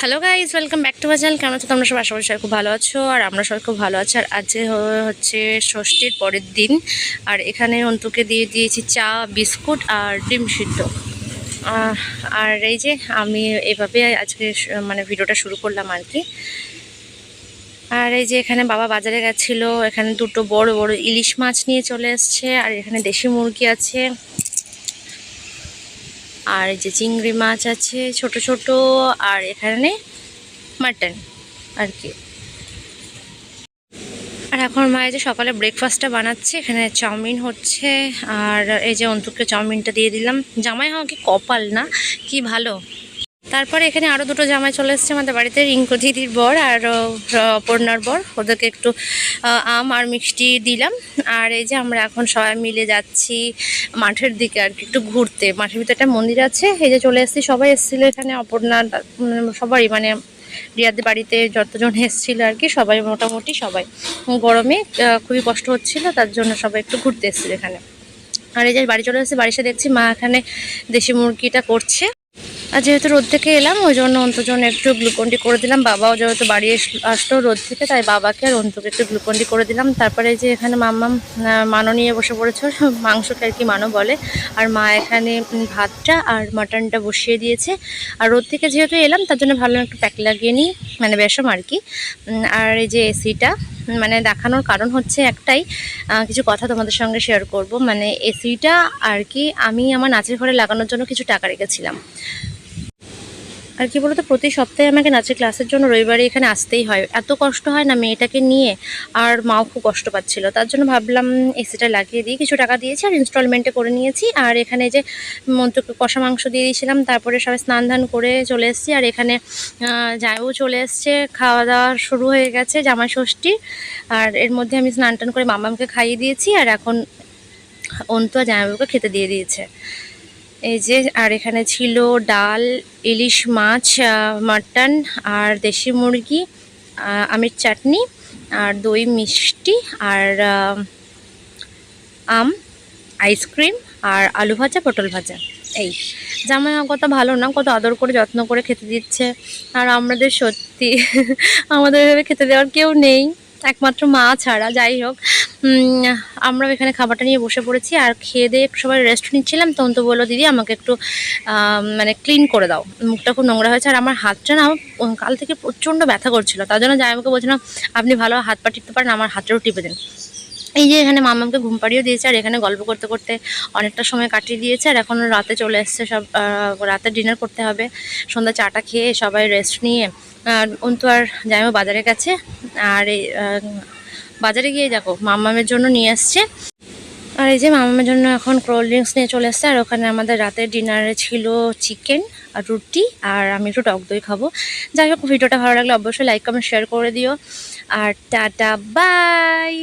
Hello guys, welcome back to my channel. কেমন আছো তোমরা সবাই? আশা করি সবাই খুব ভালো আছো, আর আমরা সবাই খুব ভালো আছি। আর আজকে হচ্ছে ষষ্ঠীর পরের দিন, আর এখানে অন্তুকে দিয়ে দিয়েছি চা, বিস্কুট আর ডিম সিদ্ধ। আর এই যে আমি এভাবে আজকে মানে ভিডিওটা শুরু করলাম আর কি। আর এই যে এখানে বাবা বাজারে গেছিলো, এখানে দুটো বড় বড় ইলিশ মাছ নিয়ে চলে এসছে, আর এখানে দেশি মুরগি আছে, আর এই যে চিংড়ি মাছ আছে ছোট ছোট, আর এখানে মাটন আর কি। আর এখন মা এই যে সকালে ব্রেকফাস্টটা বানাচ্ছে, এখানে চাউমিন হচ্ছে, আর এই যে অন্তুকে চাউমিনটা দিয়ে দিলাম। জামাই হওয়া কি কপাল না, কি ভালো। তারপরে এখানে আরও দুটো জামাই চলে এসছে আমাদের বাড়িতে, রিঙ্কু দিদির বর আর অপর্ণার বর। ওদেরকে একটু আম আর মিষ্টি দিলাম। আর এই যে আমরা এখন সবাই মিলে যাচ্ছি মাঠের দিকে আর কি, একটু ঘুরতে। মাঠের ভিতরে একটা মন্দির আছে, এই যে চলে এসেছি। সবাই এসেছিলো এখানে, অপর্ণার সবাই মানে রিয়াদের বাড়িতে যতজন এসেছিল আর কি, সবাই মোটামুটি সবাই। গরমে খুবই কষ্ট হচ্ছিল, তার জন্য সবাই একটু ঘুরতে এসেছিল এখানে। আর এই যে বাড়ি চলে এসেছি, বাড়িতে দেখছি মা এখানে দেশি মুরগিটা করছে। আর যেহেতু রোদ থেকে এলাম, ওই জন্য অন্তুর জন্য একটু গ্লুকন্ডি করে দিলাম। বাবাও যেহেতু বাড়ি আসলো রোদ থেকে, তাই বাবাকে আর অন্তুকে একটু গ্লুকন্ডি করে দিলাম। তারপরে যে এখানে মাম্মাম মানো নিয়ে বসে পড়েছে, মাংসকে আর কি মানো বলে। আর মা এখানে ভাতটা আর মাটনটা বসিয়ে দিয়েছে। আর রোদ থেকে যেহেতু এলাম, তার জন্য ভালো একটু প্যাক লাগিয়ে নিই, মানে বেশম আর কি। আর এই যে এসিটা মানে দেখানোর কারণ হচ্ছে একটাই, কিছু কথা তোমাদের সঙ্গে শেয়ার করব। মানে এসিটা আর কি আমি আমার নাচের ঘরে লাগানোর জন্য কিছু টাকা রেখেছিলাম। আর কি বলতো, প্রতি সপ্তাহে আমাকে নাচের ক্লাসের জন্য রবিবারে এখানে আসতেই হয়। এত কষ্ট হয় না মেয়েটাকে নিয়ে, আর মাও খুব কষ্ট পাচ্ছিল। তার জন্য ভাবলাম এসিটা লাগিয়ে দিই। কিছু টাকা দিয়েছি আর ইনস্টলমেন্টে করে নিয়েছি। আর এখানে যে মন্তুকে কষা মাংস দিয়ে দিয়েছিলাম, তারপরে সবাই স্নান ধান করে চলে এসেছি। আর এখানে জামাইও চলে এসছে, খাওয়া দাওয়া শুরু হয়ে গেছে জামাই ষষ্ঠী। আর এর মধ্যে আমি স্নান টান করে মামামকে খাইয়ে দিয়েছি, আর এখন অন্তু আর জামাইবাবুকে খেতে দিয়ে দিয়েছে। এই যে আর এখানে ছিল ডাল, ইলিশ মাছ, মাটন আর দেশি মুরগি, আমের চাটনি আর দই মিষ্টি আর আম, আইসক্রিম আর আলু ভাজা, পটল ভাজা। এই জামাই কত ভালো না, কত আদর করে যত্ন করে খেতে দিচ্ছে। আর আমাদের সত্যি আমাদের এভাবে খেতে দেওয়ার কেউ নেই, একমাত্র মা ছাড়া। যাই হোক, আমরা এখানে খাবারটা নিয়ে বসে পড়েছি। আর খেয়ে দিয়ে সবাই রেস্ট নিচ্ছিলাম, তখন তো বললো দিদি আমাকে একটু মানে ক্লিন করে দাও, মুখটা খুব নোংরা হয়েছে। আর আমার হাতটা না কাল থেকে প্রচণ্ড ব্যথা করছিল, তার জন্য যাই আমাকে বলছিলাম আপনি ভালো হাত পা টিপতে পারেন, আমার হাতটাও টিপে দিন। এই যে এখানে মামাকে ঘুম পাড়িয়েও দিয়েছে, আর এখানে গল্প করতে করতে অনেকটা সময় কাটিয়ে দিয়েছে। আর এখন রাতে চলে এসছে সব, রাতে ডিনার করতে হবে। সন্ধ্যা চাটা খেয়ে সবাই রেস্ট নিয়ে অন্তু আর জামাইও বাজারে গেছে। আর এই বাজারে গিয়ে দেখো মামামের জন্য নিয়ে আসছে। আর এই যে মামামের জন্য এখন কোল্ড ড্রিঙ্কস নিয়ে চলে এসছে। আর ওখানে আমাদের রাতের ডিনারে ছিল চিকেন আর রুটি, আর আমি একটু টক দই খাবো। যাই হোক, ভিডিওটা ভালো লাগলে অবশ্যই লাইক কমেন্ট শেয়ার করে দিও। আর টাটা বাই।